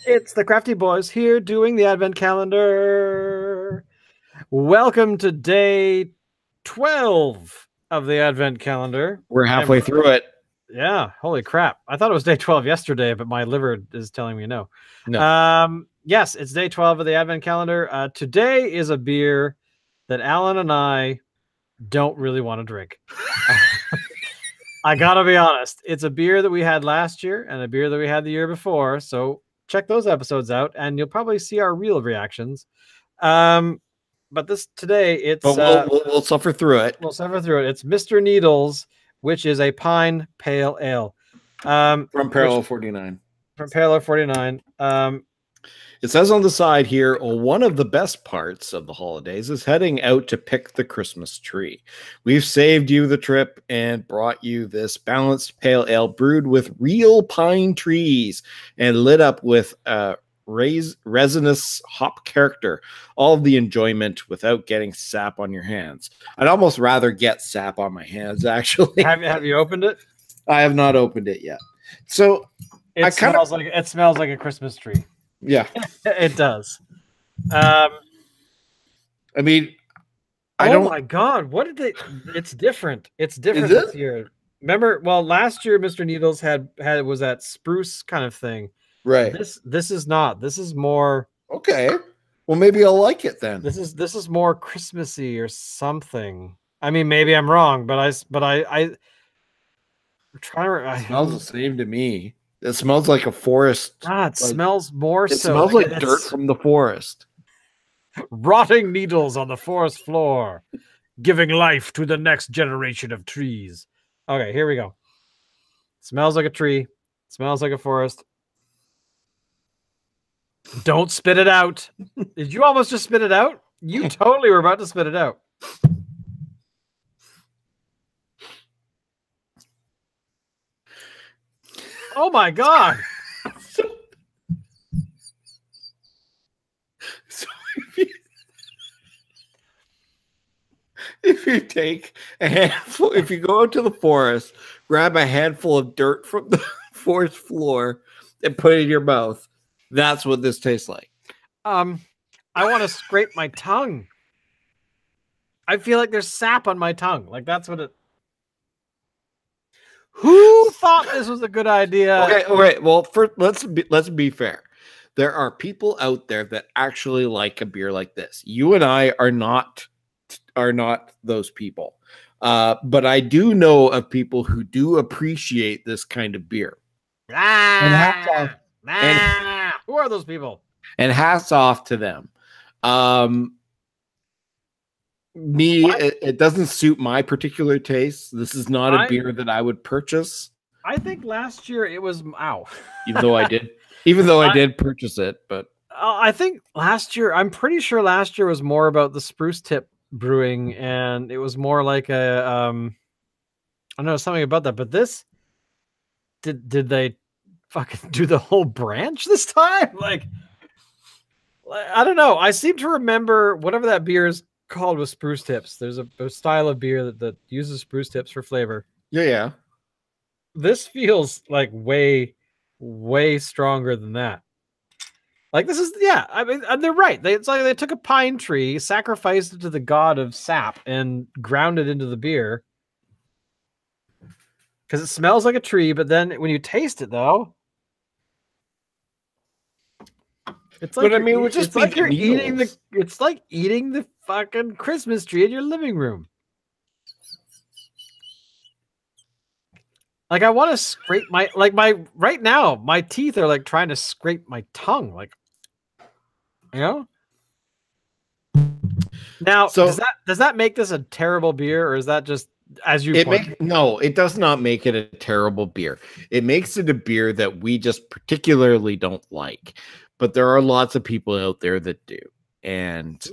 It's the Crafty Boys here doing the Advent Calendar. Welcome to day 12 of the Advent Calendar. We're halfway through it. Yeah, holy crap. I thought it was day 12 yesterday, but my liver is telling me no. Yes, it's day 12 of the Advent Calendar. Today is a beer that Alan and I don't really want to drink. I gotta be honest. It's a beer that we had last year and a beer that we had the year before. So check those episodes out, and you'll probably see our real reactions. But this today, it's we'll suffer through it. We'll suffer through it. It's Mr. Needles, which is a pine pale ale. From Parallel 49. From Parallel 49. It says on the side here, one of the best parts of the holidays is heading out to pick the Christmas tree. We've saved you the trip and brought you this balanced pale ale brewed with real pine trees and lit up with resinous hop character. All of the enjoyment without getting sap on your hands. I'd almost rather get sap on my hands, actually. Have you opened it? I have not opened it yet. So it smells like a Christmas tree. Yeah, it does. I mean, oh my God, what did they? It's different. It's different this year. Remember, well, last year Mr. Needles was that spruce kind of thing. Right. This is not. This is more. Okay. Well, maybe I'll like it then. This is more Christmassy or something. I mean, maybe I'm wrong, but I'm trying to. It smells the same to me. It smells like a forest. Ah, it smells more so. It smells like dirt from the forest. Rotting needles on the forest floor, giving life to the next generation of trees. Okay, here we go. Smells like a tree. Smells like a forest. Don't spit it out. Did you almost just spit it out? You totally were about to spit it out. Oh my God. So if you take a handful, if you go out to the forest, grab a handful of dirt from the forest floor and put it in your mouth, that's what this tastes like. I want to scrape my tongue. I feel like there's sap on my tongue. Like that's what it. Who thought this was a good idea? Okay. Well, let's be fair. There are people out there that actually like a beer like this. You and I are not those people. But I do know of people who do appreciate this kind of beer. Who are those people? And hats off to them. It doesn't suit my particular taste. This is not a beer that I would purchase. I think last year it was even though I did purchase it, but I think last year, I'm pretty sure last year was more about the spruce tip brewing, and it was more like a I don't know, something about that. But this did they fucking do the whole branch this time? Like I don't know. I seem to remember whatever that beer is called with spruce tips. There's a style of beer that uses spruce tips for flavor. Yeah. This feels like way stronger than that. Like this is, yeah, I mean, and they're right. It's like they took a pine tree, sacrificed it to the god of sap, and ground it into the beer. Because it smells like a tree, but then when you taste it, though, it's like you're eating the. It's like eating the fucking Christmas tree in your living room. Like I want to scrape right now, my teeth are like trying to scrape my tongue, like, you know. Now, so does that make this a terrible beer, or is that just as you? No, it does not make it a terrible beer. It makes it a beer that we just particularly don't like, but there are lots of people out there that do, and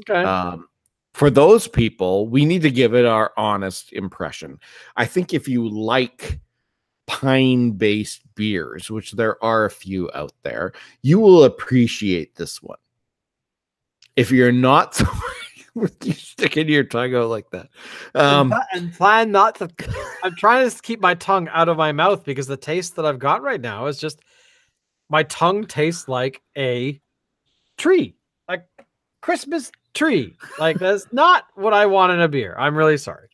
for those people, we need to give it our honest impression. I think if you like pine-based beers, which there are a few out there, you will appreciate this one. If you're not, you sticking your tongue out like that, and plan not to. I'm trying to keep my tongue out of my mouth because the taste that I've got right now is just my tongue tastes like a tree, like Christmas tree. Like that's not what I want in a beer. I'm really sorry.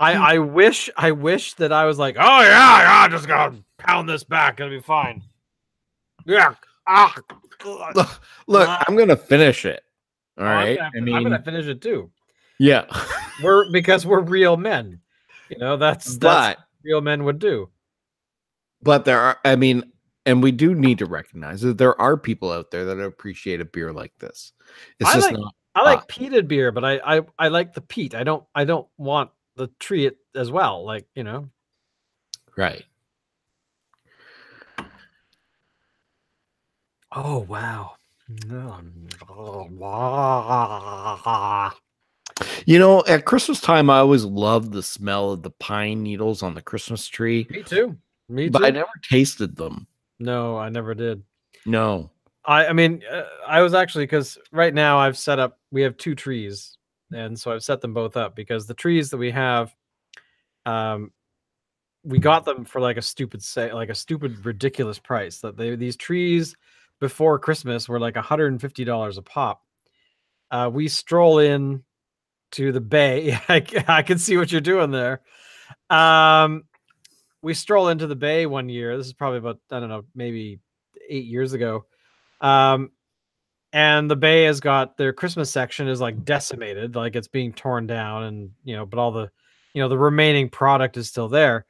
I wish that I was like, oh yeah, just gotta pound this back, it'll be fine. Yeah. Look, I'm gonna finish it. All right. I'm gonna finish it too. Yeah. Because we're real men. You know, that's what real men would do. But there are, and we do need to recognize that there are people out there that appreciate a beer like this. It's I like peated beer, but I like the peat. I don't want the tree as well. Like, you know. Right. Oh wow. You know, at Christmas time, I always loved the smell of the pine needles on the Christmas tree. Me too. But I never tasted them. No, I never did. No. I mean, I was actually, because right now we have 2 trees. And so I've set them both up because the trees that we have, we got them for like a stupid ridiculous price. That these trees before Christmas were like $150 a pop. We stroll in to the bay. I can see what you're doing there. We stroll into the bay one year. This is probably about, I don't know, maybe 8 years ago. And the bay has got their Christmas section is like decimated, like it's being torn down, and but all the the remaining product is still there.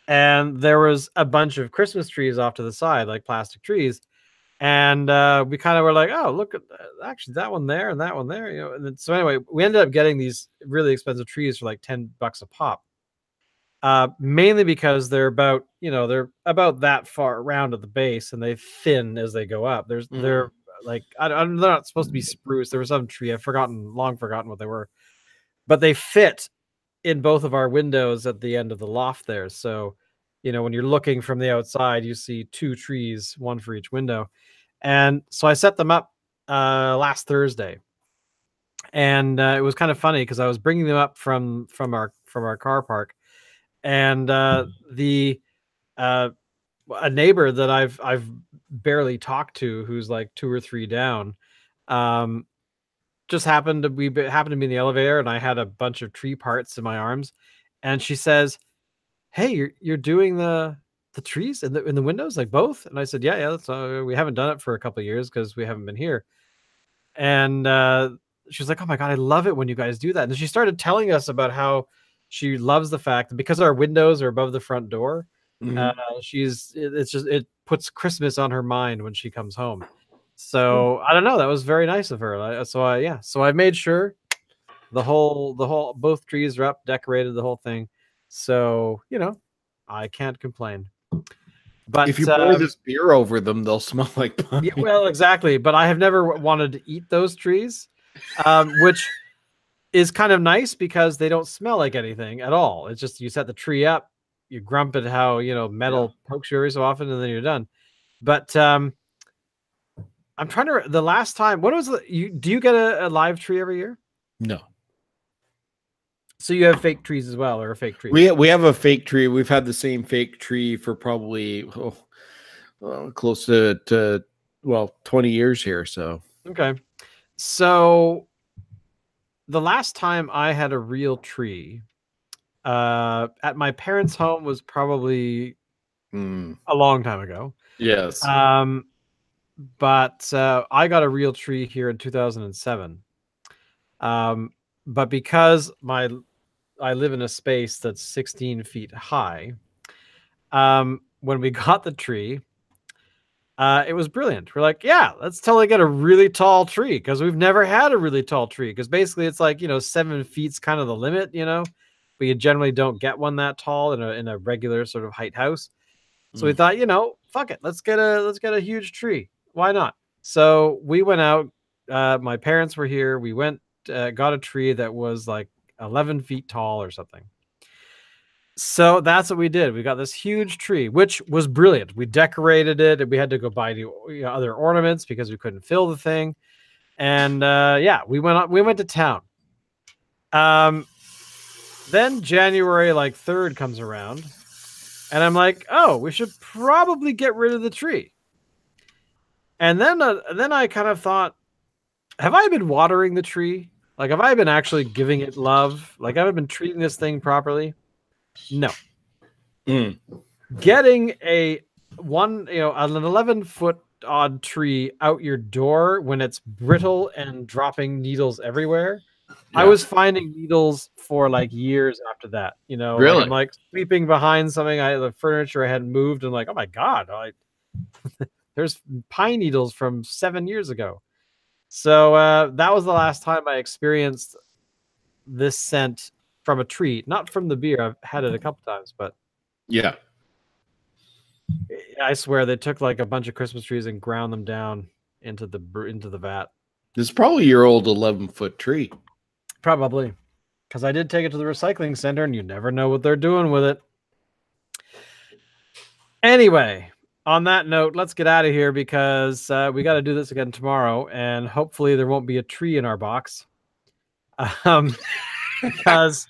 And there was a bunch of Christmas trees off to the side, like plastic trees. And we kind of were like, oh, look at actually that one there and that one there, And then, so anyway, we ended up getting these really expensive trees for like $10 a pop. Mainly because they're about that far around at the base, and they thin as they go up. They're like they're not supposed to be spruce. There was some tree I've long forgotten what they were, but they fit in both of our windows at the end of the loft there. So, when you're looking from the outside, you see 2 trees, one for each window. And so I set them up last Thursday, and it was kind of funny because I was bringing them up from our car park, and a neighbor that I've barely talked to, who's like 2 or 3 down, just happened to be in the elevator, and I had a bunch of tree parts in my arms, and she says, "Hey, you're doing the trees in the windows, like both?" And I said, "Yeah, that's we haven't done it for a couple of years because we haven't been here." And she was like, "Oh my god, I love it when you guys do that." And she started telling us about how she loves the fact that because our windows are above the front door, it puts Christmas on her mind when she comes home. So I don't know. That was very nice of her. So I made sure both trees are up, decorated, the whole thing. So I can't complain. But if you pour this beer over them, they'll smell like pine. Yeah, well, exactly. But I have never wanted to eat those trees, which is kind of nice because they don't smell like anything at all. It's just you set the tree up, you grump at how metal pokes you every so often, and then you're done. But I'm trying to. The last time, what was do you get a live tree every year? No. So you have fake trees as well, or a fake tree? We have a fake tree. We've had the same fake tree for probably close to 20 years here. So okay. So the last time I had a real tree at my parents' home was probably a long time ago. Yes. But I got a real tree here in 2007. But because I live in a space that's 16 feet high, when we got the tree, it was brilliant. We're like, yeah, let's totally get a really tall tree, because we've never had a really tall tree, because basically it's like 7 feet's kind of the limit, but you generally don't get one that tall in a regular sort of height house. So we thought, fuck it, let's get a huge tree. Why not? So we went out. My parents were here. We went, got a tree that was like 11 feet tall or something. So that's what we did. We got this huge tree, which was brilliant. We decorated it, and we had to go buy other ornaments because we couldn't fill the thing. And we went to town. Then January 3rd comes around, And I'm like, oh, we should probably get rid of the tree. And then I kind of thought, have I been watering the tree? Like, have I been actually giving it love? Like, have I been treating this thing properly? No. Getting an 11-foot odd tree out your door when it's brittle and dropping needles everywhere. Yeah. I was finding needles for like years after that. Really? Like I'm like sleeping behind something. The furniture I had moved, and like, oh my god, there's pine needles from 7 years ago. So that was the last time I experienced this scent from a tree, not from the beer. I've had it a couple times, but yeah. I swear they took like a bunch of Christmas trees and ground them down into the vat. This is probably your old 11-foot tree. Probably, because I did take it to the recycling center, and you never know what they're doing with it. Anyway, on that note, let's get out of here because we got to do this again tomorrow, and hopefully there won't be a tree in our box. Because,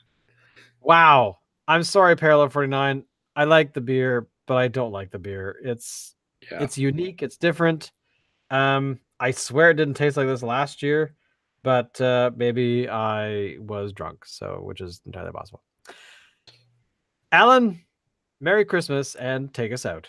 wow, I'm sorry, Parallel 49. I like the beer, but I don't like the beer. It's unique. It's different. I swear it didn't taste like this last year, but maybe I was drunk, which is entirely possible. Alan, Merry Christmas and take us out.